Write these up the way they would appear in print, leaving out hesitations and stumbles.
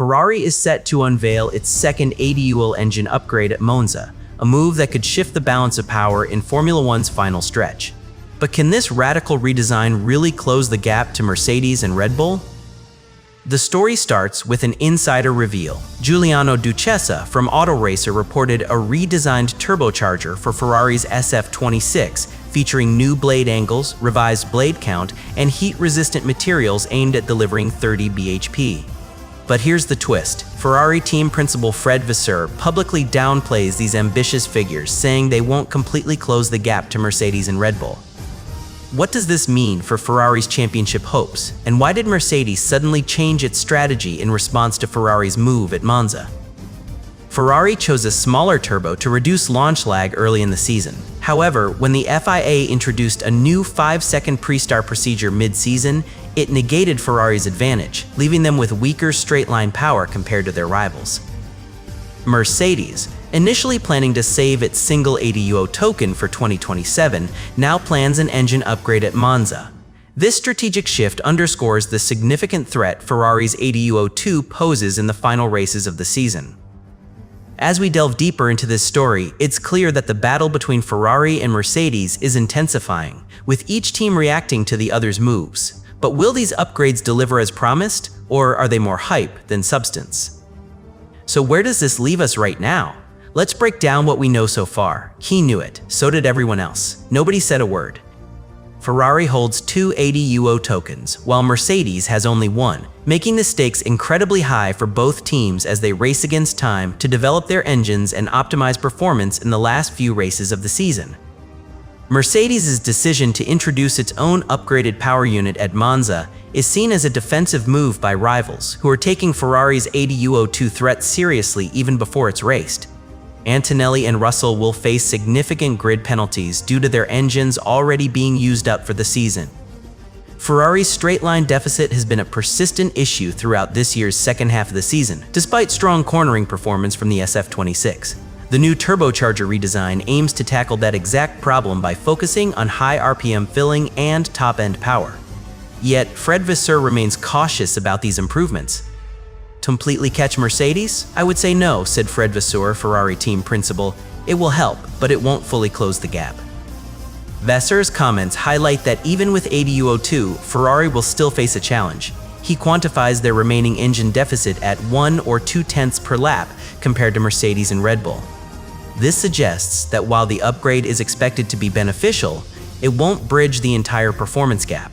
Ferrari is set to unveil its second ADUO engine upgrade at Monza, a move that could shift the balance of power in Formula One's final stretch. But can this radical redesign really close the gap to Mercedes and Red Bull? The story starts with an insider reveal. Giuliano Duchessa from Autoracer reported a redesigned turbocharger for Ferrari's SF26, featuring new blade angles, revised blade count, and heat-resistant materials aimed at delivering 30 bhp. But here's the twist. Ferrari team principal Fred Vasseur publicly downplays these ambitious figures, saying they won't completely close the gap to Mercedes and Red Bull. What does this mean for Ferrari's championship hopes, and why did Mercedes suddenly change its strategy in response to Ferrari's move at Monza? Ferrari chose a smaller turbo to reduce launch lag early in the season. However, when the FIA introduced a new 5-second pre-start procedure mid-season, it negated Ferrari's advantage, leaving them with weaker straight-line power compared to their rivals. Mercedes, initially planning to save its single ADUO token for 2027, now plans an engine upgrade at Monza. This strategic shift underscores the significant threat Ferrari's ADUO2 poses in the final races of the season. As we delve deeper into this story, it's clear that the battle between Ferrari and Mercedes is intensifying, with each team reacting to the other's moves. But will these upgrades deliver as promised, or are they more hype than substance? So where does this leave us right now? Let's break down what we know so far. He knew it, so did everyone else. Nobody said a word. Ferrari holds 2 ADUO tokens, while Mercedes has only 1, making the stakes incredibly high for both teams as they race against time to develop their engines and optimize performance in the last few races of the season. Mercedes' decision to introduce its own upgraded power unit at Monza is seen as a defensive move by rivals, who are taking Ferrari's ADUO2 threat seriously even before it's raced. Antonelli and Russell will face significant grid penalties due to their engines already being used up for the season. Ferrari's straight-line deficit has been a persistent issue throughout this year's second half of the season, despite strong cornering performance from the SF26. The new turbocharger redesign aims to tackle that exact problem by focusing on high RPM filling and top-end power. Yet, Fred Vasseur remains cautious about these improvements. Completely catch Mercedes? I would say no, said Fred Vasseur, Ferrari team principal. It will help, but it won't fully close the gap. Vasseur's comments highlight that even with ADUO2, Ferrari will still face a challenge. He quantifies their remaining engine deficit at 1 or 2 tenths per lap compared to Mercedes and Red Bull. This suggests that while the upgrade is expected to be beneficial, it won't bridge the entire performance gap.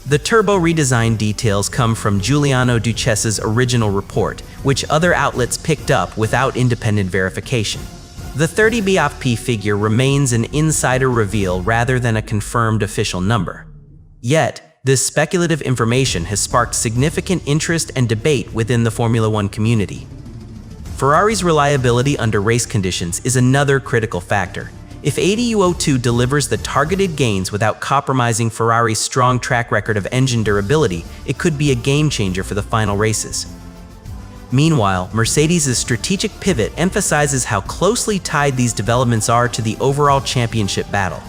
The turbo redesign details come from Giuliano Duchessa's original report, which other outlets picked up without independent verification. The 30 bhp figure remains an insider reveal rather than a confirmed official number. Yet, this speculative information has sparked significant interest and debate within the Formula One community. Ferrari's reliability under race conditions is another critical factor. If ADUO2 delivers the targeted gains without compromising Ferrari's strong track record of engine durability, it could be a game-changer for the final races. Meanwhile, Mercedes' strategic pivot emphasizes how closely tied these developments are to the overall championship battle.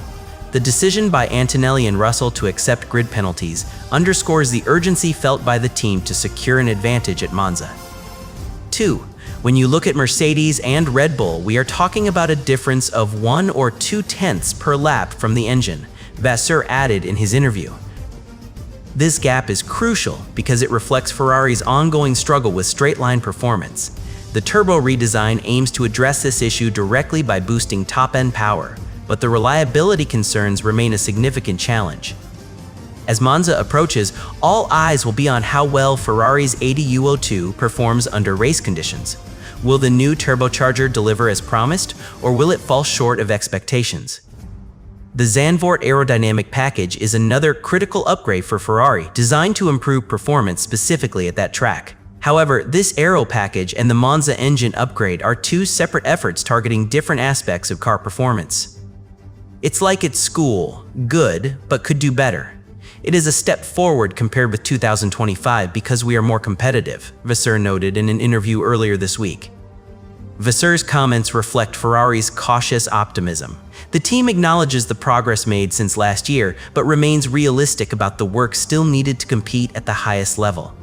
The decision by Antonelli and Russell to accept grid penalties underscores the urgency felt by the team to secure an advantage at Monza. 2. When you look at Mercedes and Red Bull, we are talking about a difference of 1 or 2 tenths per lap from the engine, Vasseur added in his interview. This gap is crucial because it reflects Ferrari's ongoing struggle with straight-line performance. The turbo redesign aims to address this issue directly by boosting top-end power, but the reliability concerns remain a significant challenge. As Monza approaches, all eyes will be on how well Ferrari's ADUO2 performs under race conditions. Will the new turbocharger deliver as promised, or will it fall short of expectations? The Zandvoort aerodynamic package is another critical upgrade for Ferrari, designed to improve performance specifically at that track. However, this aero package and the Monza engine upgrade are 2 separate efforts targeting different aspects of car performance. It's like it's school, good, but could do better. It is a step forward compared with 2025 because we are more competitive, Vasseur noted in an interview earlier this week. Vasseur's comments reflect Ferrari's cautious optimism. The team acknowledges the progress made since last year, but remains realistic about the work still needed to compete at the highest level.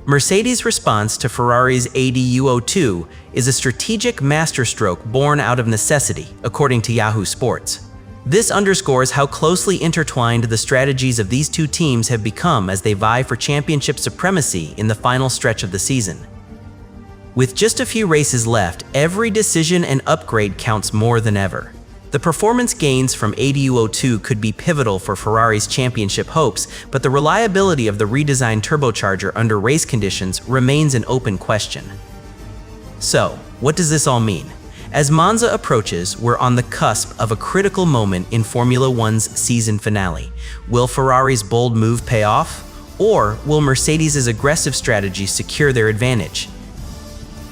Mercedes' response to Ferrari's ADUO2 is a strategic masterstroke born out of necessity, according to Yahoo Sports. This underscores how closely intertwined the strategies of these two teams have become as they vie for championship supremacy in the final stretch of the season. With just a few races left, every decision and upgrade counts more than ever. The performance gains from ADUO2 could be pivotal for Ferrari's championship hopes, but the reliability of the redesigned turbocharger under race conditions remains an open question. So, what does this all mean? As Monza approaches, we're on the cusp of a critical moment in Formula One's season finale. Will Ferrari's bold move pay off? Or will Mercedes' aggressive strategy secure their advantage?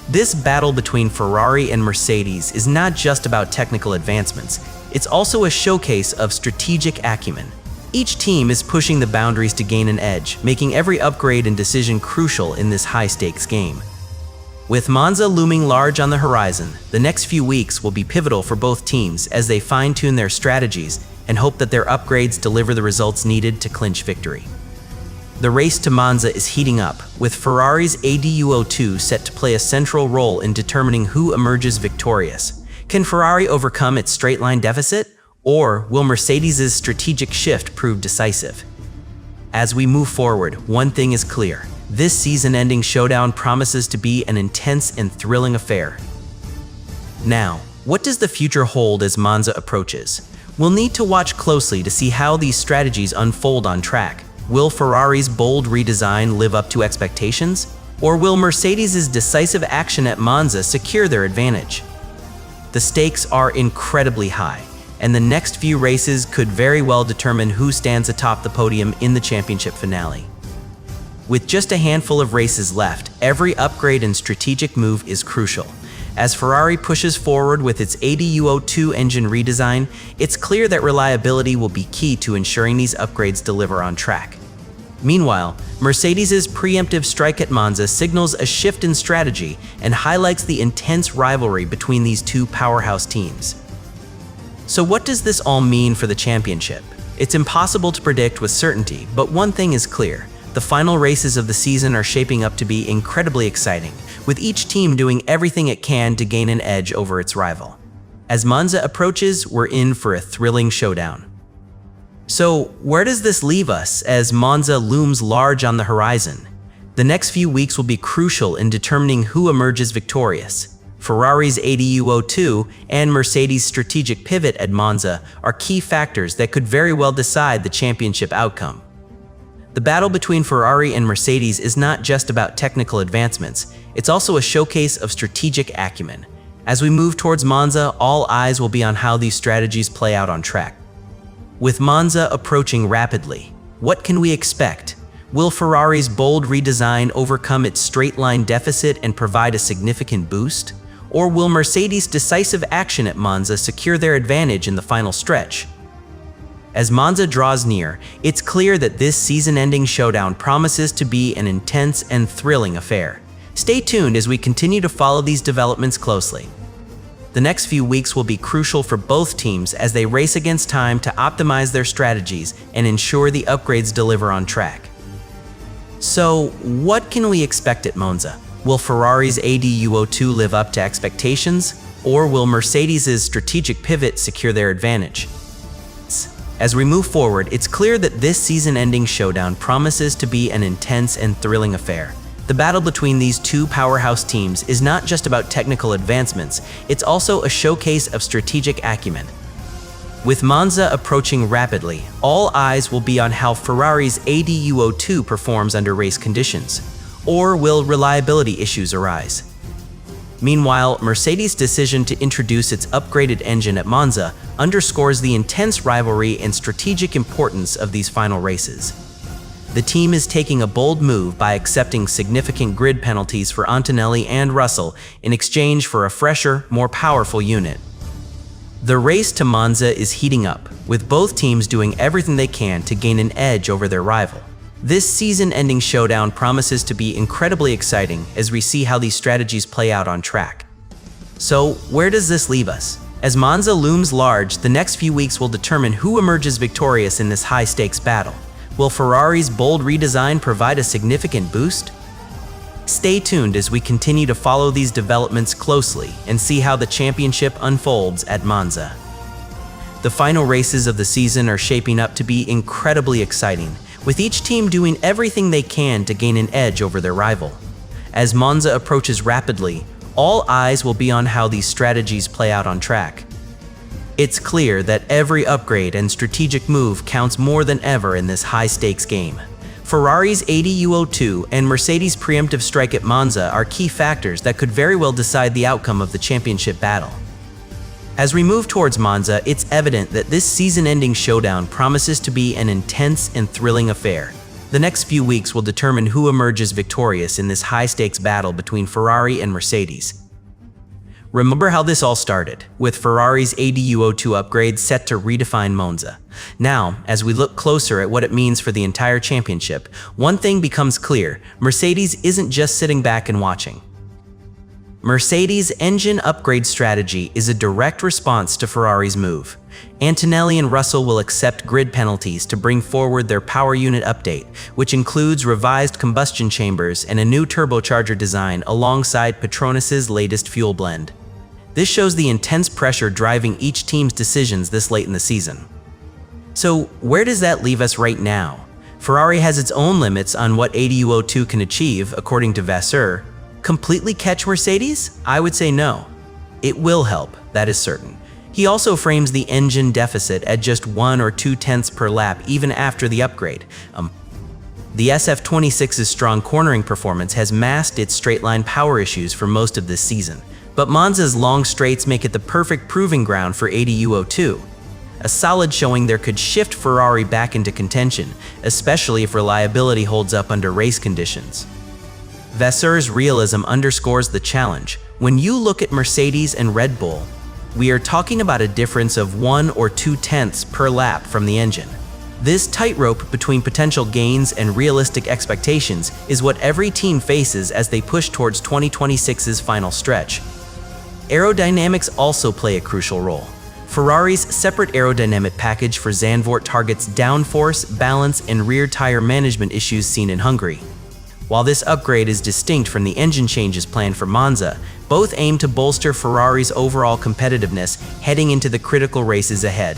This battle between Ferrari and Mercedes is not just about technical advancements, it's also a showcase of strategic acumen. Each team is pushing the boundaries to gain an edge, making every upgrade and decision crucial in this high-stakes game. With Monza looming large on the horizon, the next few weeks will be pivotal for both teams as they fine-tune their strategies and hope that their upgrades deliver the results needed to clinch victory. The race to Monza is heating up, with Ferrari's ADUO2 set to play a central role in determining who emerges victorious. Can Ferrari overcome its straight-line deficit, or will Mercedes' strategic shift prove decisive? As we move forward, one thing is clear. This season-ending showdown promises to be an intense and thrilling affair. Now, what does the future hold as Monza approaches? We'll need to watch closely to see how these strategies unfold on track. Will Ferrari's bold redesign live up to expectations? Or will Mercedes' decisive action at Monza secure their advantage? The stakes are incredibly high, and the next few races could very well determine who stands atop the podium in the championship finale. With just a handful of races left, every upgrade and strategic move is crucial. As Ferrari pushes forward with its ADUO2 engine redesign, it's clear that reliability will be key to ensuring these upgrades deliver on track. Meanwhile, Mercedes' preemptive strike at Monza signals a shift in strategy and highlights the intense rivalry between these two powerhouse teams. So what does this all mean for the championship? It's impossible to predict with certainty, but one thing is clear. The final races of the season are shaping up to be incredibly exciting, with each team doing everything it can to gain an edge over its rival. As Monza approaches, we're in for a thrilling showdown. So, where does this leave us as Monza looms large on the horizon? The next few weeks will be crucial in determining who emerges victorious. Ferrari's ADUO2 and Mercedes' strategic pivot at Monza are key factors that could very well decide the championship outcome. The battle between Ferrari and Mercedes is not just about technical advancements, it's also a showcase of strategic acumen. As we move towards Monza, all eyes will be on how these strategies play out on track. With Monza approaching rapidly, what can we expect? Will Ferrari's bold redesign overcome its straight-line deficit and provide a significant boost? Or will Mercedes' decisive action at Monza secure their advantage in the final stretch? As Monza draws near, it's clear that this season-ending showdown promises to be an intense and thrilling affair. Stay tuned as we continue to follow these developments closely. The next few weeks will be crucial for both teams as they race against time to optimize their strategies and ensure the upgrades deliver on track. So, what can we expect at Monza? Will Ferrari's ADUO2 live up to expectations, or will Mercedes' strategic pivot secure their advantage? As we move forward, it's clear that this season-ending showdown promises to be an intense and thrilling affair. The battle between these two powerhouse teams is not just about technical advancements, it's also a showcase of strategic acumen. With Monza approaching rapidly, all eyes will be on how Ferrari's ADUO2 performs under race conditions, or will reliability issues arise? Meanwhile, Mercedes' decision to introduce its upgraded engine at Monza underscores the intense rivalry and strategic importance of these final races. The team is taking a bold move by accepting significant grid penalties for Antonelli and Russell in exchange for a fresher, more powerful unit. The race to Monza is heating up, with both teams doing everything they can to gain an edge over their rival. This season-ending showdown promises to be incredibly exciting as we see how these strategies play out on track. So, where does this leave us? As Monza looms large, the next few weeks will determine who emerges victorious in this high-stakes battle. Will Ferrari's bold redesign provide a significant boost? Stay tuned as we continue to follow these developments closely and see how the championship unfolds at Monza. The final races of the season are shaping up to be incredibly exciting, with each team doing everything they can to gain an edge over their rival. As Monza approaches rapidly, all eyes will be on how these strategies play out on track. It's clear that every upgrade and strategic move counts more than ever in this high-stakes game. Ferrari's ADUO2 and Mercedes' preemptive strike at Monza are key factors that could very well decide the outcome of the championship battle. As we move towards Monza, it's evident that this season-ending showdown promises to be an intense and thrilling affair. The next few weeks will determine who emerges victorious in this high-stakes battle between Ferrari and Mercedes. Remember how this all started, with Ferrari's ADUO2 upgrade set to redefine Monza. Now, as we look closer at what it means for the entire championship, one thing becomes clear: Mercedes isn't just sitting back and watching. Mercedes' engine upgrade strategy is a direct response to Ferrari's move. Antonelli and Russell will accept grid penalties to bring forward their power unit update, which includes revised combustion chambers and a new turbocharger design alongside Petronas' latest fuel blend. This shows the intense pressure driving each team's decisions this late in the season. So, where does that leave us right now? Ferrari has its own limits on what ADUO2 can achieve, according to Vasseur. Completely catch Mercedes? I would say no. It will help, that is certain. He also frames the engine deficit at just 1 or 2 tenths per lap even after the upgrade. The SF26's strong cornering performance has masked its straight-line power issues for most of this season, but Monza's long straights make it the perfect proving ground for ADUO2. A solid showing there could shift Ferrari back into contention, especially if reliability holds up under race conditions. Vasseur's realism underscores the challenge. When you look at Mercedes and Red Bull, we are talking about a difference of 1 or 2 tenths per lap from the engine. This tightrope between potential gains and realistic expectations is what every team faces as they push towards 2026's final stretch. Aerodynamics also play a crucial role. Ferrari's separate aerodynamic package for Zandvoort targets downforce, balance, and rear tire management issues seen in Hungary. While this upgrade is distinct from the engine changes planned for Monza, both aim to bolster Ferrari's overall competitiveness heading into the critical races ahead.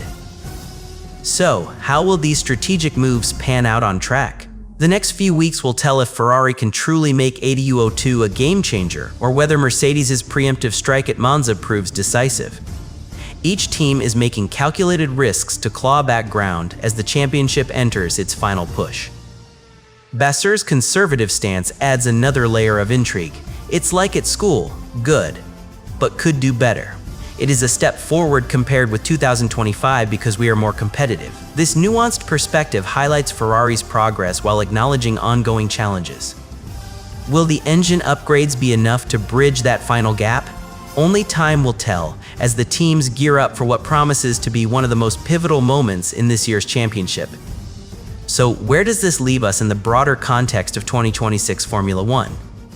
So, how will these strategic moves pan out on track? The next few weeks will tell if Ferrari can truly make ADUO2 a game-changer, or whether Mercedes' preemptive strike at Monza proves decisive. Each team is making calculated risks to claw back ground as the championship enters its final push. Vasseur's conservative stance adds another layer of intrigue. It's like at school, good, but could do better. It is a step forward compared with 2025 because we are more competitive. This nuanced perspective highlights Ferrari's progress while acknowledging ongoing challenges. Will the engine upgrades be enough to bridge that final gap? Only time will tell as the teams gear up for what promises to be one of the most pivotal moments in this year's championship. So, where does this leave us in the broader context of 2026 Formula One?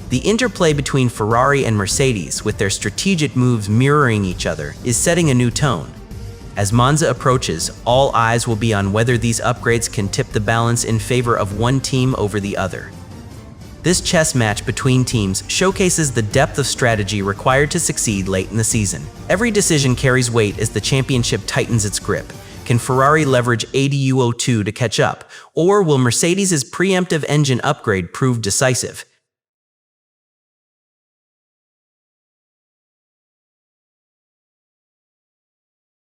The interplay between Ferrari and Mercedes, with their strategic moves mirroring each other, is setting a new tone. As Monza approaches, all eyes will be on whether these upgrades can tip the balance in favor of one team over the other. This chess match between teams showcases the depth of strategy required to succeed late in the season. Every decision carries weight as the championship tightens its grip. Can Ferrari leverage ADUO2 to catch up, or will Mercedes' preemptive engine upgrade prove decisive?